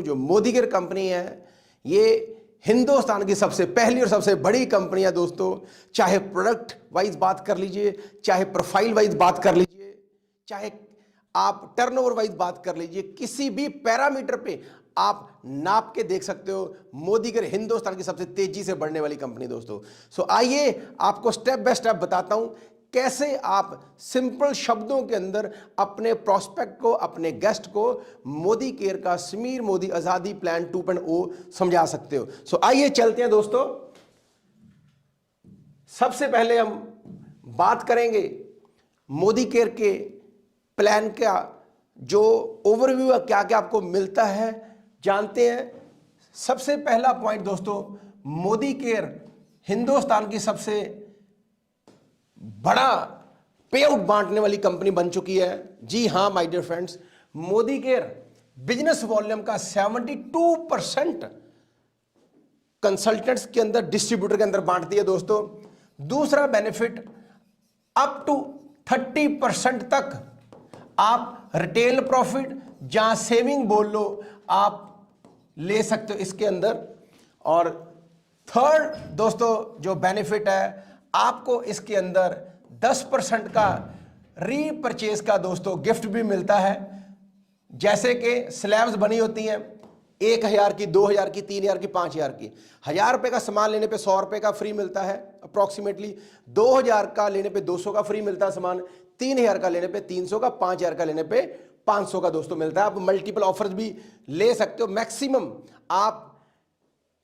दूं, जो Modi care company है ये हिंदुस्तान की सबसे पहली और सबसे बड़ी कंपनी है दोस्तों। चाहे प्रोडक्ट वाइज बात कर लीजिए, चाहे प्रोफाइल वाइज बात कर लीजिए, चाहे आप टर्नओवर वाइज बात कर लीजिए, किसी भी पैरामीटर पे आप नाप के देख सकते हो। मोदी केयर हिंदुस्तान की सबसे तेजी से बढ़ने वाली कंपनी दोस्तों। सो आइए आपको स्टेप बाय स्टेप बताता हूं कैसे आप सिंपल शब्दों के अंदर अपने प्रोस्पेक्ट को, अपने गेस्ट को मोदी केयर का समीर मोदी आजादी प्लान 2.0 समझा सकते हो। सो आइए चलते हैं दोस्तों। सबसे पहले हम बात करेंगे मोदी केयर के प्लान का जो ओवरव्यू है, क्या क्या आपको मिलता है जानते हैं। सबसे पहला पॉइंट दोस्तों, मोदी केयर हिंदुस्तान की सबसे बड़ा पे आउट बांटने वाली कंपनी बन चुकी है। जी हां my dear friends, Modicare business volume का 72% कंसल्टेंट्स के अंदर, डिस्ट्रीब्यूटर के अंदर बांटती है दोस्तों। दूसरा बेनिफिट, अप टू 30% तक आप रिटेल प्रॉफिट, जहां सेविंग बोल लो, आप ले सकते हो इसके अंदर। और थर्ड दोस्तों जो बेनिफिट है, आपको इसके अंदर 10% का रीपरचेज का दोस्तों गिफ्ट भी मिलता है। जैसे कि स्लैब्स बनी होती हैं 1000 की, 2000 की, 3000 की, 5000 की। 1000 रुपए का सामान लेने पे 100 रुपए का फ्री मिलता है अप्रोक्सीमेटली। 2000 का लेने पे 200 का फ्री मिलता है सामान। 3000 का लेने पे 300 का, 5000 का लेने पे 500 का दोस्तों मिलता है। आप मल्टीपल ऑफर्स भी ले सकते हो। मैक्सिमम आप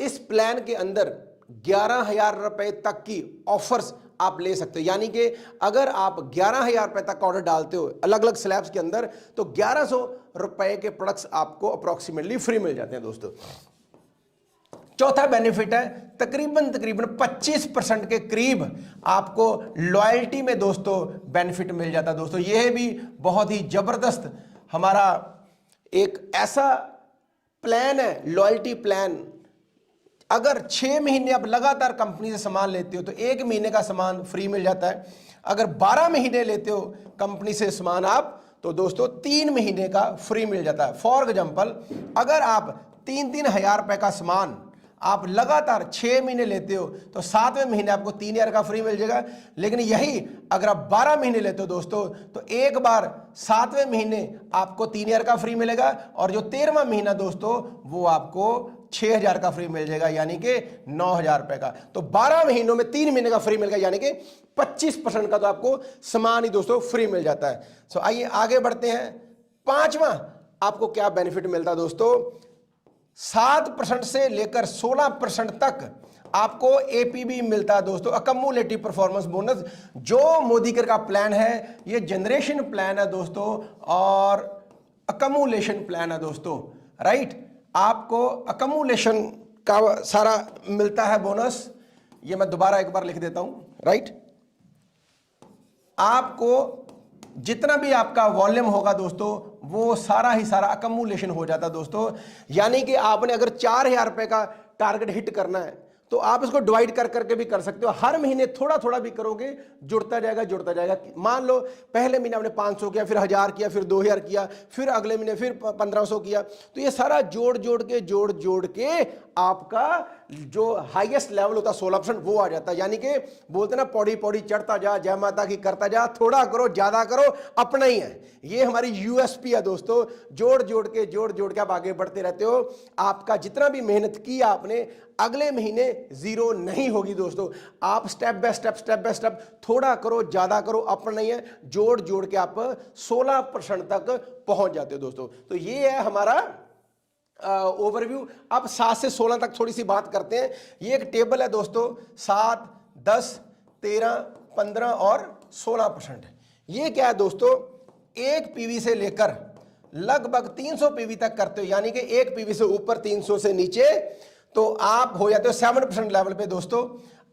इस प्लान के अंदर 11,000 रुपए तक की ऑफर्स आप ले सकते हो। यानी कि अगर आप 11,000 रुपए तक ऑर्डर डालते हो अलग अलग स्लैब्स के अंदर, तो 1100 रुपए के प्रोडक्ट्स आपको अप्रोक्सीमेटली फ्री मिल जाते हैं दोस्तों। चौथा बेनिफिट है, तकरीबन 25% के करीब आपको लॉयल्टी में दोस्तों बेनिफिट मिल जाता है दोस्तों। यह भी बहुत ही जबरदस्त हमारा एक ऐसा प्लान है, लॉयल्टी प्लान। अगर 6 महीने आप लगातार कंपनी से सामान लेते हो तो 1 महीने का सामान फ्री मिल जाता है। अगर 12 महीने लेते हो कंपनी से सामान आप, तो दोस्तों 3 महीने का फ्री मिल जाता है। फॉर एग्जांपल, अगर आप 3-3 हजार रुपए का सामान आप लगातार 6 महीने लेते हो तो 7वें महीने आपको 3000 का फ्री मिल जाएगा। लेकिन यही अगर आप 12 महीने लेते हो दोस्तों, तो एक बार 7वें महीने आपको 3000 का फ्री मिलेगा, और जो 13वां महीना दोस्तों वो आपको 6000 का फ्री मिल जाएगा, यानी कि 9000 रुपए का। तो 12 महीनों में 3 महीने का फ्री मिलेगा, यानी कि 25% का तो आपको सामान ही दोस्तों फ्री मिल जाता है। सो आइए आगे बढ़ते हैं। 5वां आपको क्या बेनिफिट मिलता है दोस्तों, 7% से लेकर 16% तक आपको एपीबी मिलता है दोस्तों, अकम्युलेटिव परफॉर्मेंस बोनस। जो मोदी केयर का प्लान है ये जनरेशन प्लान है दोस्तों, और अकम्युलेशन प्लान है दोस्तों, राइट। आपको अकम्युलेशन का सारा मिलता है बोनस। ये मैं दोबारा एक बार लिख देता हूं, राइट। आपको जितना भी आपका वॉल्यूम होगा दोस्तों, वो सारा ही सारा अकम्युलेशन हो जाता है दोस्तों। यानी कि आपने अगर 4000 रुपए का टारगेट हिट करना है तो आप इसको डिवाइड कर करके भी कर सकते हो। हर महीने थोड़ा थोड़ा भी करोगे, जुड़ता जाएगा जुड़ता जाएगा। मान लो पहले महीने आपने 500 किया, फिर 1000 किया, फिर 2000 किया, फिर अगले महीने फिर 1500 किया, तो ये सारा जोड़ जोड़ के आपका जो हाईएस्ट लेवल होता है 16% वो आ जाता है। यानी कि बोलते ना, पौड़ी पौड़ी चढ़ता जा, जय माता की करता जा, थोड़ा करो ज्यादा करो, अपना ही है। ये हमारी यूएसपी है दोस्तों। जोड़ जोड़ के आप आगे बढ़ते रहते हो। आपका जितना भी मेहनत की आपने, अगले महीने जीरो नहीं होगी दोस्तों। आप स्टेप बाय स्टेप थोड़ा करो ज्यादा करो, अपना ही है। जोड़ जोड़ के आप 16% तक पहुंच जाते हो दोस्तों। तो ये है हमारा ओवरव्यू। अब 7 से 16 तक थोड़ी सी बात करते हैं। ये एक टेबल है दोस्तों, 7, 10, 13, 15 और 16%। ये क्या है दोस्तों, एक पीवी से लेकर लगभग 300 पीवी तक करते हो, यानी कि एक पीवी से ऊपर 300 से नीचे, तो आप हो जाते हो 7% लेवल पे दोस्तों।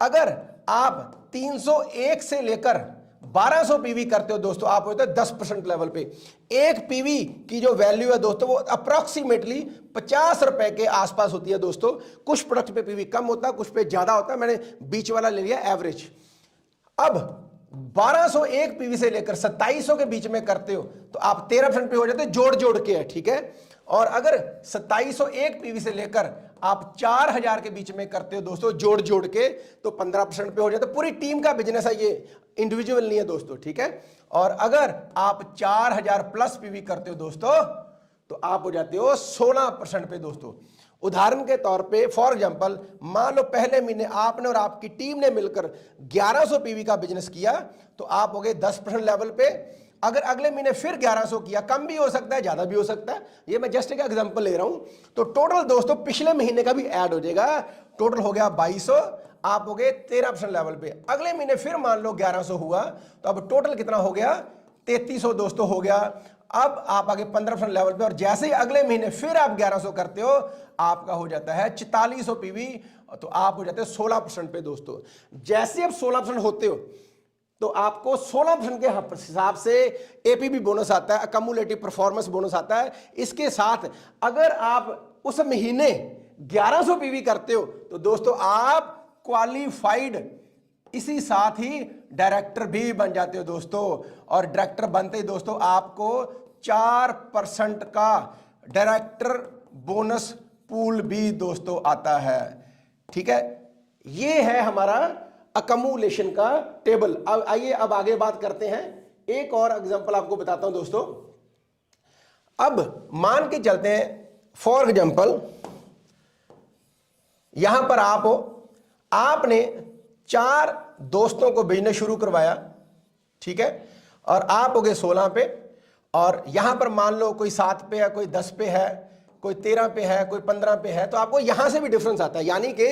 अगर आप 301 से लेकर 1200 पीवी करते हो दोस्तों, आप होते हो 10% लेवल पे। एक पीवी की जो वैल्यू है दोस्तों, वो अप्रोक्सीमेटली 50 रुपए के आसपास होती है दोस्तों। कुछ प्रोडक्ट पे पीवी कम होता है, कुछ पे ज्यादा होता है। मैंने बीच वाला ले लिया एवरेज। अब 1201 पीवी से लेकर 2700 के बीच में करते हो तो आप 13% पे हो जाते हो, जोड़ जोड़ के है, ठीक है। और अगर 2701 पीवी से लेकर आप 4000 के बीच में करते हो दोस्तों जोड़ जोड़ के, तो 15% पे हो जाता है। पूरी टीम का बिजनेस है, ये इंडिविजुअल नहीं है दोस्तों, ठीक है। और अगर आप 4000 प्लस पीवी करते हो दोस्तों, तो आप हो जाते हो 16% पे दोस्तों। उदाहरण के तौर पे फॉर एग्जांपल, मान लो पहले महीने आपने और आपकी टीम ने मिलकर 1100 पीवी का बिजनेस किया, तो आप हो गए 10% लेवल पे। अगर अगले महीने फिर 1100 किया, कम भी हो सकता है ज्यादा भी हो सकता है, ये मैं जस्ट एक एग्जांपल ले रहा हूं, तो टोटल दोस्तों पिछले महीने का भी ऐड हो जाएगा, टोटल हो गया 2200, आप हो गए 13% लेवल पे। अगले महीने फिर मान लो 1100 हुआ, तो अब टोटल कितना हो गया, 3300 दोस्तों हो गया। अब आप आगे 15% लेवल पे, और जैसे ही अगले महीने फिर आप 1100 करते हो, आपका हो जाता है 4400 पीवी, तो आप हो जाते हो 16% पे दोस्तों। जैसे आप 16% होते हो, तो आपको 16% के हिसाब से एपीबी बोनस आता है, अकम्युलेटिव परफॉर्मेंस बोनस आता है। इसके साथ अगर आप उस महीने 1100 पीवी करते हो, तो दोस्तों आप क्वालिफाइड, इसी साथ ही डायरेक्टर भी बन जाते हो दोस्तों। और डायरेक्टर बनते ही दोस्तों आपको 4% का डायरेक्टर बोनस पूल भी दोस्तों आता है, ठीक है। ये है हमारा अकम्युलेशन का टेबल। अब आइए अब आगे बात करते हैं, एक और एग्जांपल आपको बताता हूं दोस्तों। अब मान के चलते हैं फॉर एग्जांपल, यहां पर आप हो, आपने 4 दोस्तों को बिजनेस शुरू करवाया, ठीक है, और आप हो गए 16 पे, और यहां पर मान लो कोई 7 पे है, कोई 10 पे है, कोई 13 पे है, कोई 15 पे है, तो आपको यहां से भी डिफरेंस आता है। यानी कि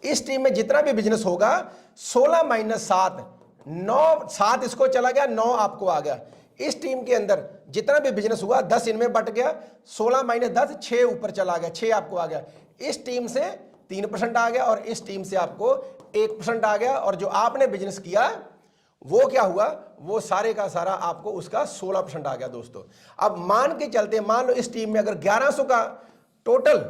इस टीम में जितना भी बिजनेस होगा, 16 माइनस 7, 9, 7 इसको चला गया, 9 आपको आ गया। इस टीम के अंदर जितना भी बिजनेस हुआ 10 इनमें बट गया, 16 माइनस 10, 6 ऊपर चला गया, 6 आपको आ गया। इस टीम से 3% आ गया, और इस टीम से आपको 1% आ गया, और जो आपने बिजनेस किया वो क्या हुआ, वो सारे का सारा आपको उसका 16% आ गया दोस्तों। अब मान के चलते, मान लो इस टीम में अगर 1100 का टोटल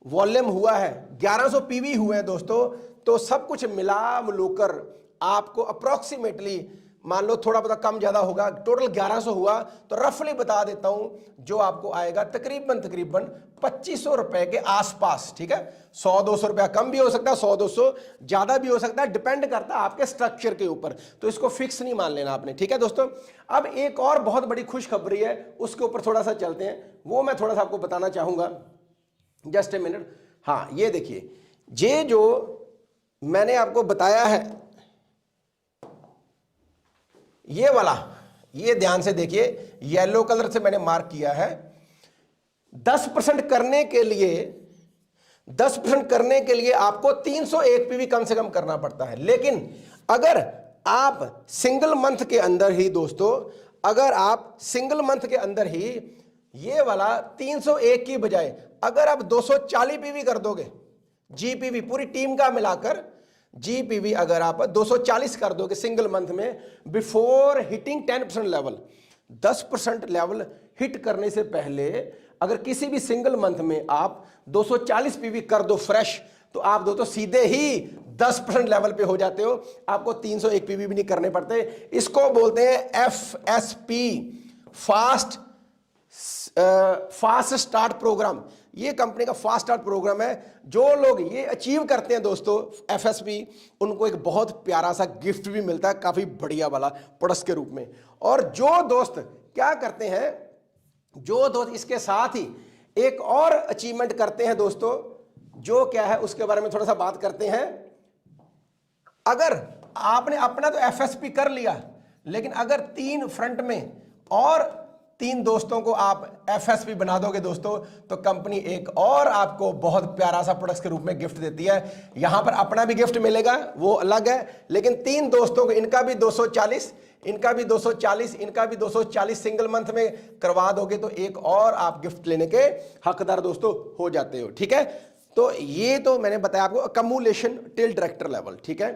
वॉल्यूम हुआ है, 1100 पीवी हुए हैं दोस्तों, तो सब कुछ मिला मिलकर आपको अप्रोक्सीमेटली, मान लो थोड़ा बहुत कम ज्यादा होगा, टोटल 1100 हुआ, तो रफली बता देता हूं, जो आपको आएगा तकरीबन 2500 रुपए के आसपास, ठीक है। 100-200 रुपया कम भी हो सकता है, 100-200 ज्यादा भी हो सकता है, डिपेंड करता है आपके स्ट्रक्चर के ऊपर, तो इसको फिक्स नहीं मान लेना आपने, ठीक है दोस्तों। अब एक और बहुत बड़ी खुशखबरी है, उसके ऊपर थोड़ा सा चलते हैं, वो मैं थोड़ा सा आपको बताना चाहूंगा, जस्ट ए मिनट। हाँ, ये देखिए, ये जो मैंने आपको बताया है, ये वाला, ये ध्यान से देखिए, येलो कलर से मैंने मार्क किया है। 10% करने के लिए, 10% करने के लिए आपको 301 पीवी कम से कम करना पड़ता है। लेकिन अगर आप सिंगल मंथ के अंदर ही दोस्तों, अगर आप सिंगल मंथ के अंदर ही ये वाला 301 की बजाय अगर आप 240 पीवी कर दोगे, जीपीवी पूरी टीम का मिलाकर, जीपीवी अगर आप 240 कर दोगे सिंगल मंथ में, before hitting 10% level, 10% level hit करने से पहले अगर किसी भी सिंगल मंथ में आप 240 पीवी कर दो फ्रेश, तो आप दोस्तों सीधे ही 10% लेवल पे हो जाते हो, आपको 301 पीवी भी नहीं करने पड़ते। इसको बोलते हैं एफएसपी, फास्ट स्टार्ट प्रोग्राम। ये कंपनी का फास्ट स्टार्ट प्रोग्राम है। जो लोग ये अचीव करते हैं दोस्तों एफएसपी, उनको एक बहुत प्यारा सा गिफ्ट भी मिलता है, काफी बढ़िया वाला प्रोडक्ट के रूप में। और जो दोस्त क्या करते हैं, जो दोस्त इसके साथ ही एक और अचीवमेंट करते हैं दोस्तों, जो क्या है उसके बारे में थोड़ा सा बात करते हैं। अगर आपने अपना तो एफएसपी कर लिया, लेकिन अगर 3 फ्रंट में और 3 दोस्तों को आप एफएसपी बना दोगे दोस्तों, तो कंपनी एक और आपको बहुत प्यारा सा प्रोडक्ट के रूप में गिफ्ट देती है। यहां पर अपना भी गिफ्ट मिलेगा, वो अलग है, लेकिन 3 दोस्तों को इनका भी 240, इनका भी 240, इनका भी 240 सिंगल मंथ में करवा दोगे, तो एक और आप गिफ्ट लेने के हकदार दोस्तों हो जाते हो, ठीक है। तो ये तो मैंने बताया आपको अकम्युलेशन टिल डायरेक्टर लेवल, ठीक है।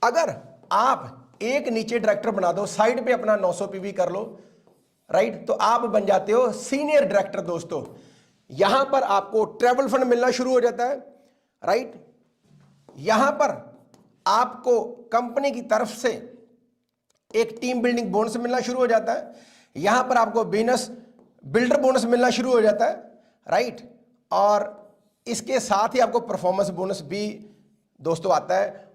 अगर आप एक नीचे डायरेक्टर बना दो, साइड पे अपना 900 पीवी कर लो, राइट, तो आप बन जाते हो सीनियर डायरेक्टर दोस्तों। यहां पर आपको ट्रैवल फंड मिलना शुरू हो जाता है, राइट। यहां पर आपको कंपनी की तरफ से एक टीम बिल्डिंग बोनस मिलना शुरू हो जाता है। यहां पर आपको बिजनेस बिल्डर बोनस मिलना शुरू हो जाता है, राइट। और इसके साथ ही आपको परफॉर्मेंस बोनस भी दोस्तों आता है,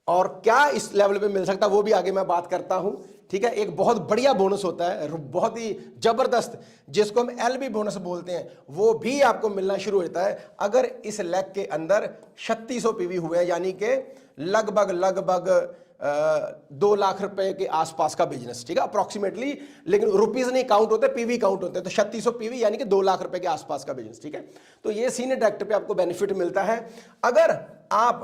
और क्या इस लेवल पे मिल सकता है वो भी आगे मैं बात करता हूं, ठीक है। एक बहुत बढ़िया बोनस होता है, बहुत ही जबरदस्त, जिसको हम एलबी बोनस बोलते हैं, वो भी आपको मिलना शुरू हो जाता है अगर इस लेग के अंदर 3600 पीवी हुए हैं, यानी कि लगभग 2 लाख रुपए के आसपास का बिजनेस, ठीक है, अप्रोक्सीमेटली, लेकिन रुपीज नहीं काउंट होते, पीवी काउंट होते हैं। तो 3600 पीवी यानी कि 2 लाख रुपए के आसपास का बिजनेस, ठीक है। तो ये सीनियर डायरेक्टर पे आपको बेनिफिट मिलता है। अगर आप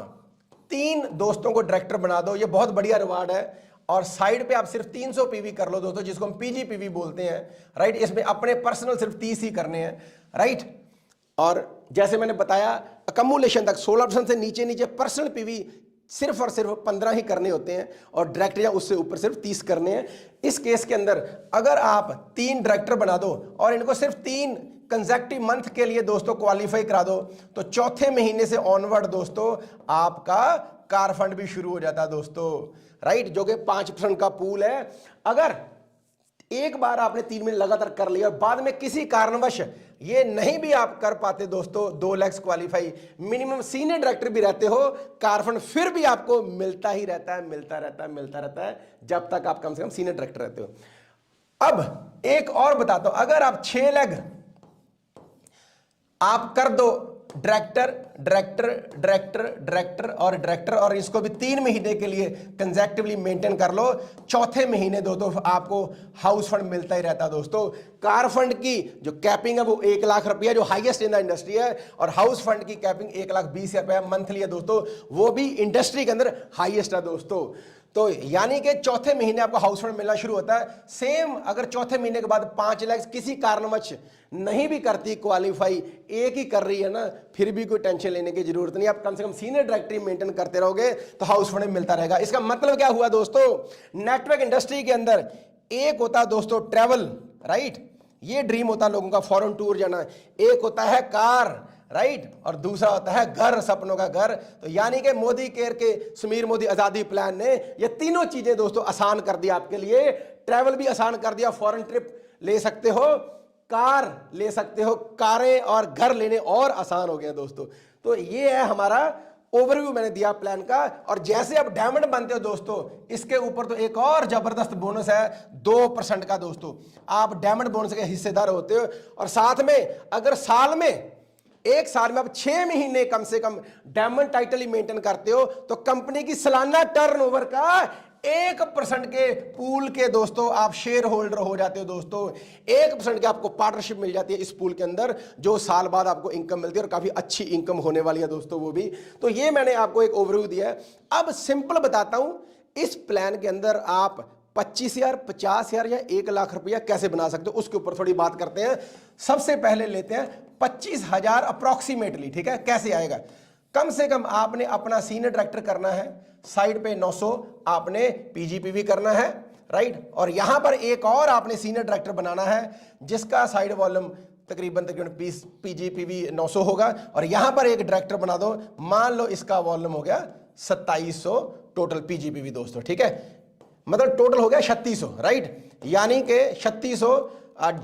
3 दोस्तों को डायरेक्टर बना दो, ये बहुत बढ़िया रिवार्ड है। और साइड पे आप सिर्फ 300 पीवी कर लो दोस्तों, जिसको हम पीजीपीवी बोलते हैं, राइट। इसमें अपने पर्सनल सिर्फ 30 ही करने हैं, राइट। और जैसे मैंने बताया अकमुलेशन तक 16% से नीचे नीचे पर्सनल पीवी सिर्फ और सिर्फ 15 ही करने होते हैं, और डायरेक्टर या उससे ऊपर सिर्फ 30 करने हैं। इस केस के अंदर अगर आप 3 डायरेक्टर बना दो और इनको सिर्फ 3 कंसेक्टिव मंथ के लिए दोस्तों क्वालिफाई करा दो, तो चौथे महीने से ऑनवर्ड दोस्तों आपका कार फंड भी शुरू हो जाता है दोस्तों, राइट, जो कि 5% का पूल है। अगर एक बार आपने 3 महीने लगातार कर लिया और बाद में किसी कारणवश ये नहीं भी आप कर पाते दोस्तों 2 lakh qualify, minimum senior director भी रहते हो, कार फंड फिर भी आपको मिलता ही रहता है, मिलता रहता है जब तक आप कम से कम सीनियर डायरेक्टर रहते हो। अब एक और बताता हूं, अगर आप 6 लाख आप कर दो डायरेक्टर डायरेक्टर डायरेक्टर डायरेक्टर और डायरेक्टर, और इसको भी 3 महीने के लिए कंसेक्टिवली मेंटेन कर लो, चौथे महीने दोस्तों आपको हाउस फंड मिलता ही रहता है दोस्तों। कार फंड की जो कैपिंग है वो 1 लाख रुपया, जो हाईएस्ट इन द इंडस्ट्री है, और हाउस फंड की कैपिंग 1,20,000 रुपया मंथली है दोस्तों, वो भी इंडस्ट्री के अंदर हाईएस्ट है दोस्तों। तो यानी कि चौथे महीने आपको हाउस फंड मिलना शुरू होता है। सेम अगर चौथे महीने के बाद 5 लाख किसी कारणवश नहीं भी करती क्वालिफाई, एक ही कर रही है ना, फिर भी कोई टेंशन लेने की जरूरत नहीं, आप कम से कम सीनियर डायरेक्टरी मेंटेन करते रहोगे तो हाउस फंड मिलता रहेगा। इसका मतलब क्या हुआ दोस्तों, नेटवर्क इंडस्ट्री के अंदर एक होता है दोस्तों ट्रैवल, राइट, ये ड्रीम होता है लोगों का, फॉरेन टूर जाना, एक होता है कार, राइट, और दूसरा होता है घर, सपनों का घर। तो यानी कि मोदी केयर के समीर मोदी आजादी प्लान ने ये तीनों चीजें दोस्तों आसान कर दी आपके लिए। ट्रैवल भी आसान कर दिया, फॉरेन ट्रिप ले सकते हो, कार ले सकते हो, कारें और घर लेने और आसान हो गए दोस्तों। तो ये है हमारा ओवरव्यू मैंने दिया प्लान का। और जैसे आप डायमंड बनते हो दोस्तों, इसके ऊपर तो एक और जबरदस्त बोनस है 2% का दोस्तों, आप डायमंड बोनस के हिस्सेदार होते हो। और साथ में अगर साल में, एक साल में आप 6 महीने कम से कम डायमंड टाइटल ही मेंटेन करते हो, तो कंपनी की सालाना टर्नओवर का 1% के पूल के दोस्तों आप शेयर होल्डर हो जाते हो दोस्तों। 1% के आपको पार्टनरशिप मिल जाती है इस पूल के अंदर, जो साल बाद आपको इनकम मिलती है, और काफी अच्छी इनकम होने वाली है दोस्तों वो भी। तो ये मैंने आपको एक ओवरव्यू दिया है। अब सिंपल बताता हूं, इस प्लान के अंदर आप 25,000, 50,000 या 1 लाख रुपया कैसे बना सकते हो, उसके ऊपर थोड़ी बात करते हैं। सबसे पहले लेते हैं 25,000 अप्रोक्सीमेटली, ठीक है। कैसे आएगा, कम से कम आपने अपना सीनियर डायरेक्टर करना है, साइड पे 900 आपने पीजीपीवी करना है, राइट, और यहां पर एक और आपने सीनियर डायरेक्टर बनाना है जिसका साइड वॉल्यूम तकरीबन पीजीपीवी 900 होगा, और यहां पर एक डायरेक्टर बना दो, मान लो इसका वॉल्यूम हो गया 2700 टोटल पीजीपीवी दोस्तों, ठीक है, मतलब टोटल हो गया 3600, राइट, यानी कि 3600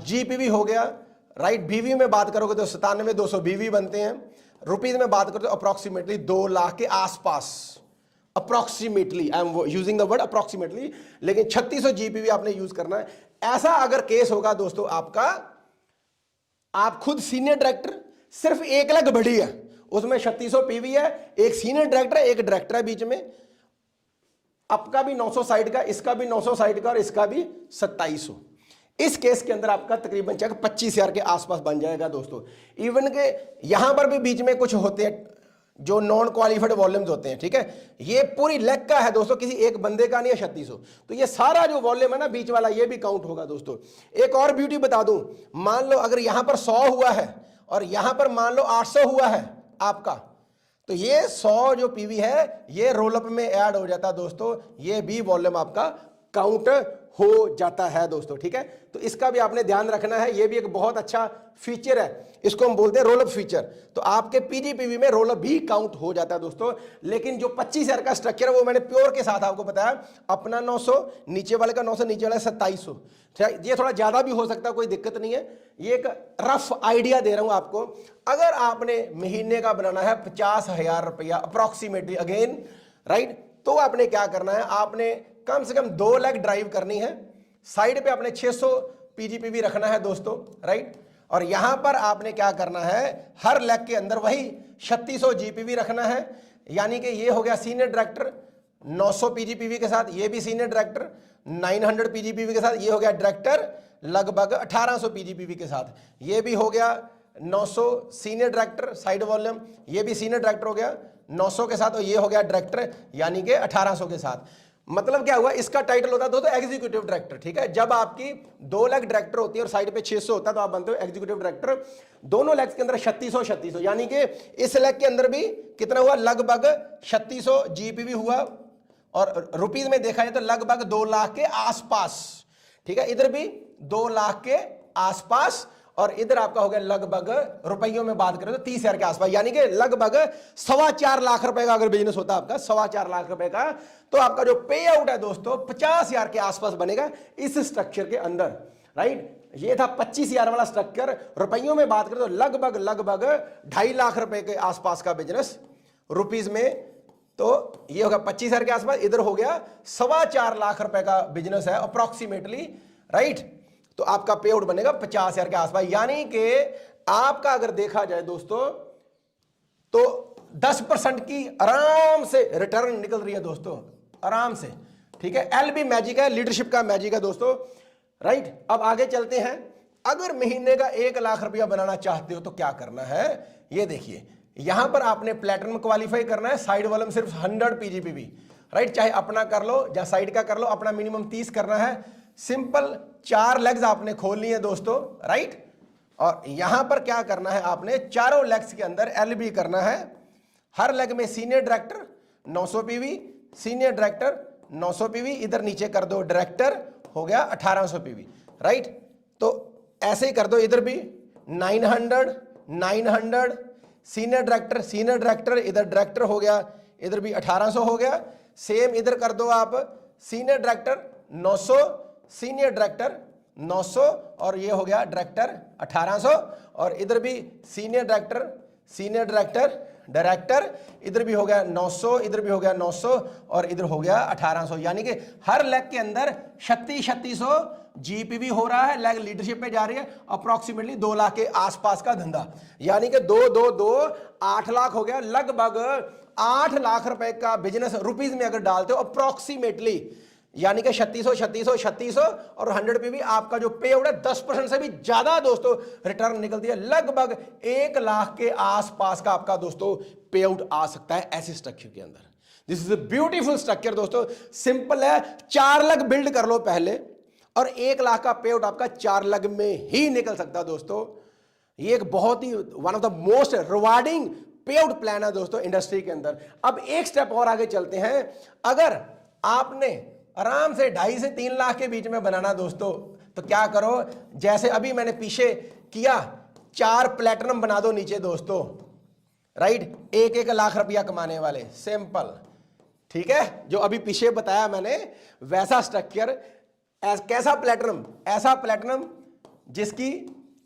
जीपीवी हो गया, राइट। बीवी में बात करोगे तो 97,200 बीवी बनते हैं, रुपीज में बात करो तो अप्रोक्सीमेटली 2 लाख के आसपास, approximately, I am using the word approximately, लेकिन 3600 जीपीवी आपने यूज करना है। ऐसा अगर केस होगा दोस्तों आपका, आप खुद सीनियर डायरेक्टर, सिर्फ 1 लाख बढ़ी है, उसमें 3600 पीवी है, एक सीनियर डायरेक्टर है, एक डायरेक्टर है बीच में, आपका भी 900 साइड का, इसका भी 900 साइड का, और इसका भी 2700। इस केस के अंदर आपका तकरीबन चेक 25,000 के आसपास बन जाएगा दोस्तों। इवन के यहां पर भी बीच में कुछ होते हैं जो नॉन क्वालिफाइड वॉल्यूम्स होते हैं, ठीक है, ये पूरी लेग का है दोस्तों, किसी एक बंदे का नहीं है 3600, तो ये सारा जो वॉल्यूम है ना बीच वाला, ये भी काउंट होगा दोस्तों। एक और ब्यूटी बता दूं, मान लो अगर यहां पर 100 हुआ है और यहां पर मान लो 800 हुआ है आपका, तो ये 100 जो पीवी है ये रोलअप में ऐड हो जाता है दोस्तों, ये भी वॉल्यूम आपका काउंट हो जाता है दोस्तों, ठीक है। तो इसका भी आपने ध्यान रखना है, ये भी एक बहुत अच्छा फीचर है, इसको हम बोलते हैं रोल अप फीचर। तो आपके पीजीपीवी में रोल अप भी काउंट हो जाता है दोस्तों। लेकिन जो 25,000 का स्ट्रक्चर है वो मैंने प्योर के साथ आपको बताया, अपना 900, नीचे वाले का 900, नीचे वाला 2700, ये थोड़ा ज्यादा भी हो सकता है, कोई दिक्कत नहीं है। ये एक रफ आइडिया दे रहा हूं आपको। अगर आपने महीने का बनाना है 50,000 रुपया अप्रोक्सीमेटली, अगेन राइट, तो आपने क्या करना है, आपने कम से कम 2 लाख ड्राइव करनी है, साइड पे आपने 600 पीजीपीवी रखना है दोस्तों, राइट। और यहां पर आपने क्या करना है, हर लेग के अंदर वही 3600 जीपीवी रखना है। यानी कि ये हो गया सीनियर डायरेक्टर 900 पीजीपीवी के साथ, ये भी सीनियर डायरेक्टर 900 पीजीपीवी के साथ, ये हो गया डायरेक्टर लगभग 1800 पीजीपीवी के साथ, ये भी हो गया 900 सीनियर डायरेक्टर साइड वॉल्यूम, ये भी सीनियर डायरेक्टर हो गया 900 के साथ, और ये हो गया डायरेक्टर यानी कि 1800 के साथ। मतलब क्या हुआ, इसका टाइटल होता है दोस्तों एग्जीक्यूटिव डायरेक्टर, ठीक है। जब आपकी 2 लाख डायरेक्टर होती है और साइड पे 600 होता है तो आप बनते हो एग्जीक्यूटिव डायरेक्टर। दोनों लेग्स के अंदर 3600 यानी कि इस लेग के अंदर भी कितना हुआ, लगभग 3600 जीपीवी हुआ, और रुपीज में देखा जाए तो लगभग 2 लाख के आसपास, ठीक है। इधर भी 2 लाख के आसपास, और इधर आपका हो गया लगभग रुपयों में बात करें तो 30,000 के आसपास, यानी कि लगभग 4.25 लाख रुपए का अगर बिजनेस होता है आपका 4.25 लाख रुपए का, तो आपका जो पे आउट है दोस्तों 50,000 के आसपास बनेगा इस स्ट्रक्चर के अंदर, राइट। ये था 25,000 वाला स्ट्रक्चर, रुपयों में बात करें तो लगभग 2.5 लाख रुपए के आसपास का बिजनेस रुपीज में। तो ये होगा 25,000 के आसपास, इधर हो गया 4.25 लाख रुपए का बिजनेस है अप्रोक्सीमेटली, राइट। तो आपका पे आउट बनेगा 50,000 के आसपास, यानी कि आपका अगर देखा जाए दोस्तों तो 10% की आराम से रिटर्न निकल रही है दोस्तों, आराम से, ठीक है। एलबी मैजिक है, लीडरशिप का मैजिक है दोस्तों, राइट। अब आगे चलते हैं। अगर महीने का 1 लाख रुपया बनाना चाहते हो तो क्या करना है, ये देखिए। यहां पर आपने प्लेटिनम क्वालिफाई करना है, साइड वॉल्यूम सिर्फ 100 पीजीपीवी, राइट। चाहे अपना कर लो या साइड का कर लो, अपना मिनिमम 30 करना है। सिंपल 4 लेग्स आपने खोलनी है दोस्तों, राइट। और यहां पर क्या करना है, आपने चारों लेग्स के अंदर एलबी करना है। हर लेग में senior director 900 PV, senior director 900 PV, इधर नीचे कर दो डायरेक्टर, हो गया 1800 पीवी, राइट। तो ऐसे ही कर दो, इधर भी 900 900 सीनियर डायरेक्टर, इधर डायरेक्टर हो गया, इधर भी 1800 हो गया। सेम इधर कर दो आप, सीनियर डायरेक्टर 900, सीनियर डायरेक्टर 900, और ये हो गया डायरेक्टर 1800, और इधर भी सीनियर डायरेक्टर डायरेक्टर, इधर भी हो गया 900, इधर भी हो गया 900, और इधर हो गया 1800। यानी कि हर लेग के अंदर 3600 जीपीवी हो रहा है, लेग लीडरशिप पे जा रही है, अप्रोक्सीमेटली 2 लाख के आसपास का धंधा, यानी कि 2 8 लाख हो गया। लगभग 8 लाख रुपए का बिजनेस रुपीज में अगर डालते हो अप्रोक्सीमेटली, यानी कि 3600 और 100 पे भी आपका जो पे आउट है 10% से भी ज्यादा दोस्तों रिटर्न निकलती है। लगभग 1 लाख के आसपास का आपका दोस्तों पे आउट आ सकता है ऐसे स्ट्रक्चर के अंदर। This is a beautiful structure दोस्तों, सिंपल है। 4 लाख बिल्ड कर लो पहले, और 1 लाख का पे आउट आपका 4 लाख में ही निकल सकता है दोस्तों। ये एक बहुत ही one of the most rewarding payout plan है दोस्तों इंडस्ट्री के अंदर। अब एक स्टेप और आगे चलते हैं। अगर आपने आराम से 2.5 से 3 लाख के बीच में बनाना दोस्तों, तो क्या करो, जैसे अभी मैंने पीछे किया, 4 प्लेटिनम बना दो नीचे दोस्तों, राइट। 1-1 लाख रुपया कमाने वाले, सिंपल, ठीक है। जो अभी पीछे बताया मैंने वैसा स्ट्रक्चर, कैसा प्लेटिनम, ऐसा प्लेटिनम जिसकी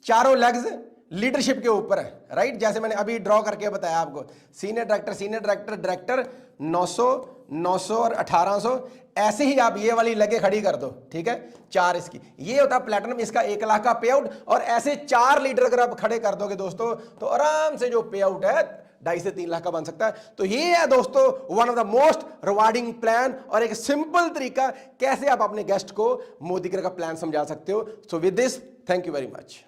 चारों लेग्स लीडरशिप के ऊपर है, राइट। जैसे मैंने अभी ड्रॉ करके बताया आपको, सीनियर डायरेक्टर 900 और 1800, ऐसे ही आप ये वाली लगे खड़ी कर दो, ठीक है। 4 इसकी, ये होता है प्लेटिनम, इसका 1 लाख का पे आउट, और ऐसे 4 लीडर अगर आप खड़े कर दोगे दोस्तों तो आराम से जो पे आउट है 2.5 से 3 लाख का बन सकता है। तो ये है दोस्तों one of the most rewarding plan, और एक सिंपल तरीका कैसे आप अपने गेस्ट को मोदी का प्लान समझा सकते हो। So with this, thank you very much.